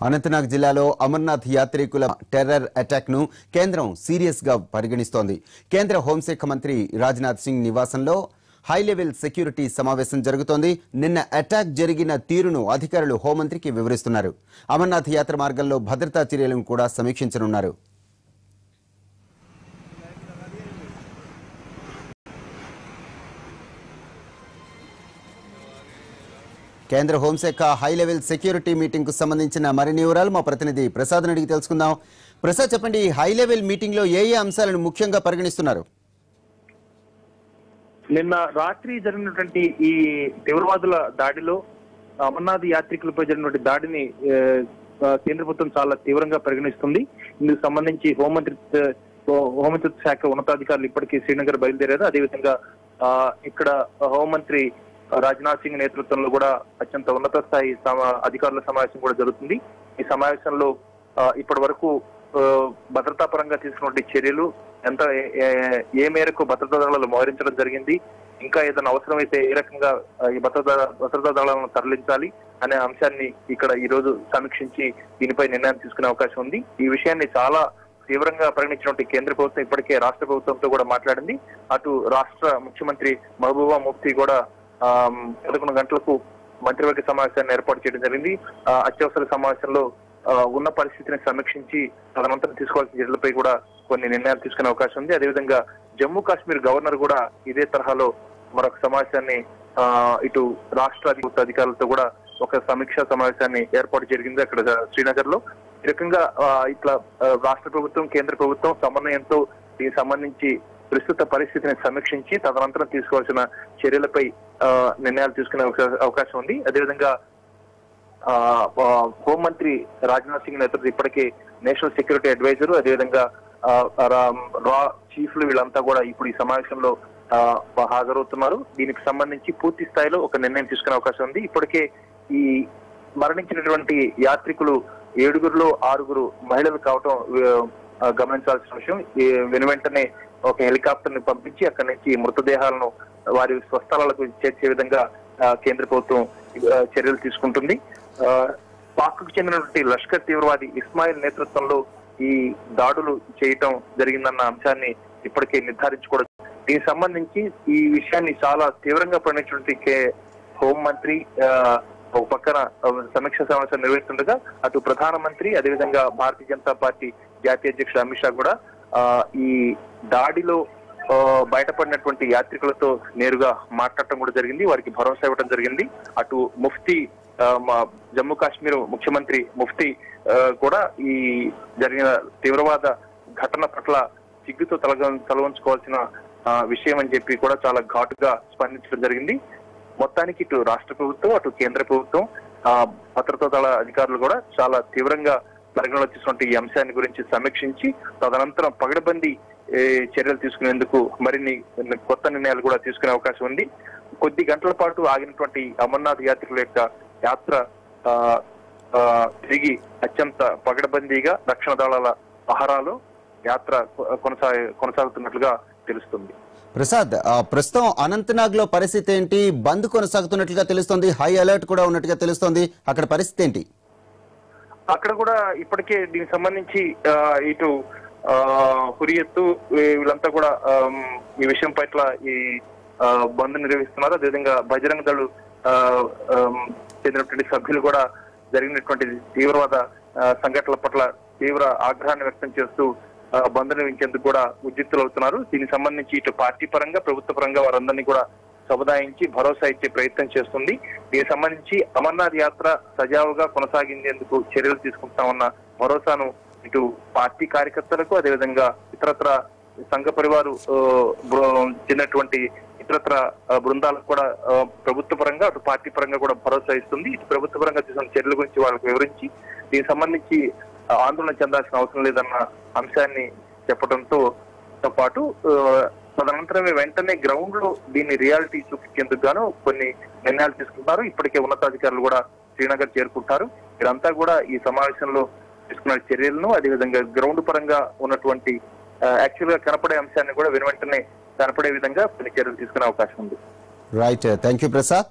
అనంతనాగ్ జిల్లాలో అమర్నాథ్ యాత్రికుల terror attack ను కేంద్రం సీరియస్ గా పరిగణిస్తోంది. కేంద్ర హోంశాఖ మంత్రి రాజ్నాథ్ సింగ్ నివాసంలో హై లెవెల్ సెక్యూరిటీ సమావేశం జరుగుతోంది. నిన్న అటాక్ జరిగిన తీరును అధికారులు హోంమంత్రికి వివరిస్తున్నారు. అమర్నాథ్ యాత్ర మార్గంలో భద్రతా చర్యలను కూడా సమీక్షించనున్నారు. కేంద్ర హోంశాఖ హై లెవెల్ సెక్యూరిటీ మీటింగ్ కు సంబంధించిన మరిన్ని వివరాలు మా ప్రతినిధి ప్రసాద్ అడిగి తెలుసుకుందాం. ప్రసాద్, చెప్పండి, హై లెవెల్ మీటింగ్ లో ఏ అంశాలను ముఖ్యంగా పరిగణిస్తున్నారు? నిన్న రాత్రి జరిగినటువంటి ఈ తీవ్రవాదుల దాడిలో అమర్నాథ్ యాత్రికులపై జరిగినటువంటి దాడిని కేంద్ర ప్రభుత్వం చాలా తీవ్రంగా పరిగణిస్తుంది. ఇందుకు సంబంధించి హోంమంత్రిత్వ శాఖ ఉన్నతాధికారులు ఇప్పటికీ శ్రీనగర్ బయలుదేరారు. అదేవిధంగా ఇక్కడ హోంమంత్రి రాజ్నాథ్ సింగ్ నేతృత్వంలో కూడా అత్యంత ఉన్నత స్థాయి అధికారుల సమావేశం కూడా జరుగుతుంది. ఈ సమావేశంలో ఇప్పటి వరకు భద్రతా పరంగా తీసుకున్న చర్యలు ఏ మేరకు భద్రతా దళాలు మోహరించడం జరిగింది, ఇంకా ఏదైనా అవసరమైతే ఏ రకంగా ఈ భద్రతా దళాలను తరలించాలి అనే అంశాన్ని ఇక్కడ ఈ రోజు సమీక్షించి దీనిపై నిర్ణయం తీసుకునే అవకాశం ఉంది. ఈ విషయాన్ని చాలా తీవ్రంగా పరిగణించినటువంటి కేంద్ర ప్రభుత్వం ఇప్పటికే రాష్ట్ర ప్రభుత్వంతో కూడా మాట్లాడింది. అటు రాష్ట్ర ముఖ్యమంత్రి మహబూబా ముఫ్తీ కూడా 11 గంటలకు మంత్రివర్గ సమావేశాన్ని ఏర్పాటు చేయడం జరిగింది. అత్యవసర సమావేశంలో ఉన్న పరిస్థితిని సమీక్షించి తదనంతరం తీసుకోవాల్సిన చర్యలపై కూడా కొన్ని నిర్ణయాలు తీసుకునే అవకాశం ఉంది. అదేవిధంగా జమ్మూ కాశ్మీర్ గవర్నర్ కూడా ఇదే తరహాలో మరొక సమావేశాన్ని ఇటు రాష్ట్ర అధికారులతో కూడా ఒక సమీక్షా సమావేశాన్ని ఏర్పాటు జరిగింది అక్కడ శ్రీనగర్ లో. ఈ రకంగా ఇట్లా రాష్ట్ర ప్రభుత్వం కేంద్ర ప్రభుత్వం సమన్వయంతో దీనికి సంబంధించి ప్రస్తుత పరిస్థితిని సమీక్షించి తదనంతరం తీసుకోవాల్సిన చర్యలపై నిర్ణయాలు తీసుకునే అవకాశం ఉంది. అదేవిధంగా హోంమంత్రి రాజ్నాథ్ సింగ్ నేతృత్వం ఇప్పటికే నేషనల్ సెక్యూరిటీ అడ్వైజర్, అదేవిధంగా రా చీఫ్లు వీళ్ళంతా కూడా ఇప్పుడు ఈ సమావేశంలో హాజరవుతున్నారు. దీనికి సంబంధించి పూర్తి స్థాయిలో ఒక నిర్ణయం తీసుకునే అవకాశం ఉంది. ఇప్పటికే ఈ మరణించినటువంటి యాత్రికులు 7గురిలో 6 మహిళలు కావటం గమనించాల్సిన విషయం. వెనువెంటనే ఒక హెలికాప్టర్ ని పంపించి అక్కడి నుంచి మృతదేహాలను వారి స్వస్థలాలకు చేర్చే విధంగా కేంద్ర ప్రభుత్వం చర్యలు తీసుకుంటుంది. పాక్కు చెందినటువంటి లష్కర్ తీవ్రవాది ఇస్మాయిల్ నేతృత్వంలో ఈ దాడులు చేయటం జరిగిందన్న అంశాన్ని ఇప్పటికే నిర్ధారించుకోవడం. దీనికి సంబంధించి ఈ విషయాన్ని చాలా తీవ్రంగా పరిగణించినటువంటి హోంమంత్రి ఒక పక్కన సమీక్ష సమావేశం నిర్వహిస్తుండగా అటు ప్రధానమంత్రి అదేవిధంగా భారతీయ జనతా పార్టీ జాతీయ అధ్యక్షుడు అమిత్ షా కూడా ఈ దాడిలో బయటపడినటువంటి యాత్రికులతో నేరుగా మాట్లాడటం కూడా జరిగింది. వారికి భరోసా ఇవ్వడం జరిగింది. అటు ముఫ్తీ జమ్మూ కాశ్మీర్ ముఖ్యమంత్రి ముఫ్తీ కూడా ఈ జరిగిన తీవ్రవాద ఘటన పట్ల సిగ్గుతో తలవంచుకోవాల్సిన విషయం అని చెప్పి కూడా చాలా ఘాటుగా స్పందించడం జరిగింది. మొత్తానికి ఇటు రాష్ట్ర ప్రభుత్వం అటు కేంద్ర ప్రభుత్వం భద్రతా దళ అధికారులు కూడా చాలా తీవ్రంగా పరిగణలో తీసుకున్న ఈ అంశాన్ని గురించి సమీక్షించి తదనంతరం పగడబందీ చర్యలు తీసుకునేందుకు మరిన్ని కొత్త నిర్ణయాలు కూడా తీసుకునే అవకాశం ఉంది. కొద్ది గంటల పాటు ఆగినటువంటి అమర్నాథ్ యాత్రికుల యొక్క యాత్ర తిరిగి అత్యంత పగడబందీగా రక్షణ దళాల పహరాలో యాత్ర కొనసాగుతున్నట్లుగా తెలుస్తుంది. ప్రసాద్, ప్రస్తుతం అనంతనాగ్ లో పరిస్థితి ఏంటి? బంద్ కొనసాగుతున్నట్లుగా తెలుస్తోంది, హై అలర్ట్ కూడా ఉన్నట్టుగా తెలుస్తోంది. అక్కడ పరిస్థితి ఏంటి? అక్కడ కూడా ఇప్పటికే దీనికి సంబంధించి ఇటు హురియత్తు వీళ్ళంతా కూడా ఈ విషయం పట్ల ఈ బంద్ నిర్వహిస్తున్నారు. అదేవిధంగా బజరంగ దళ్ చెందినటువంటి సభ్యులు కూడా జరిగినటువంటి తీవ్రవాద సంఘటనల పట్ల తీవ్ర ఆగ్రహాన్ని వ్యక్తం చేస్తూ బంద్ నిర్వహించేందుకు కూడా ఉద్యుక్తులు అవుతున్నారు. దీనికి సంబంధించి ఇటు పార్టీ పరంగా ప్రభుత్వ పరంగా వారందరినీ కూడా సముదాయించి భరోసా ఇచ్చే ప్రయత్నం చేస్తుంది. దీనికి సంబంధించి అమర్నాథ్ యాత్ర సజావుగా కొనసాగించేందుకు చర్యలు తీసుకుంటామన్న భరోసాను ఇటు పార్టీ కార్యకర్తలకు అదేవిధంగా ఇతరత్ర సంఘ పరివారు చెందినటువంటి ఇతరత్ర బృందాలకు కూడా ప్రభుత్వ పరంగా అటు పార్టీ పరంగా కూడా భరోసా ఇస్తుంది. ఇటు ప్రభుత్వ పరంగా తీసుకున్న చర్యల గురించి వాళ్ళకు వివరించి దీనికి సంబంధించి ఆందోళన చెందాల్సిన అవసరం లేదన్న అంశాన్ని చెప్పడంతో పాటు తదనంతరమే వెంటనే గ్రౌండ్ లో దీన్ని రియాలిటీ చూపించేందుకు గాను కొన్ని నిర్ణయాలు తీసుకుంటారు. ఇప్పటికే ఉన్నతాధికారులు కూడా శ్రీనగర్ చేరుకుంటారు. వీరంతా కూడా ఈ సమావేశంలో తీసుకున్న చర్యలను అదేవిధంగా గ్రౌండ్ పరంగా ఉన్నటువంటి యాక్చువల్ గా కనపడే అంశాన్ని కూడా వెనువెంటనే కనపడే విధంగా కొన్ని చర్యలు తీసుకునే అవకాశం ఉంది. Right, thank you Prasad.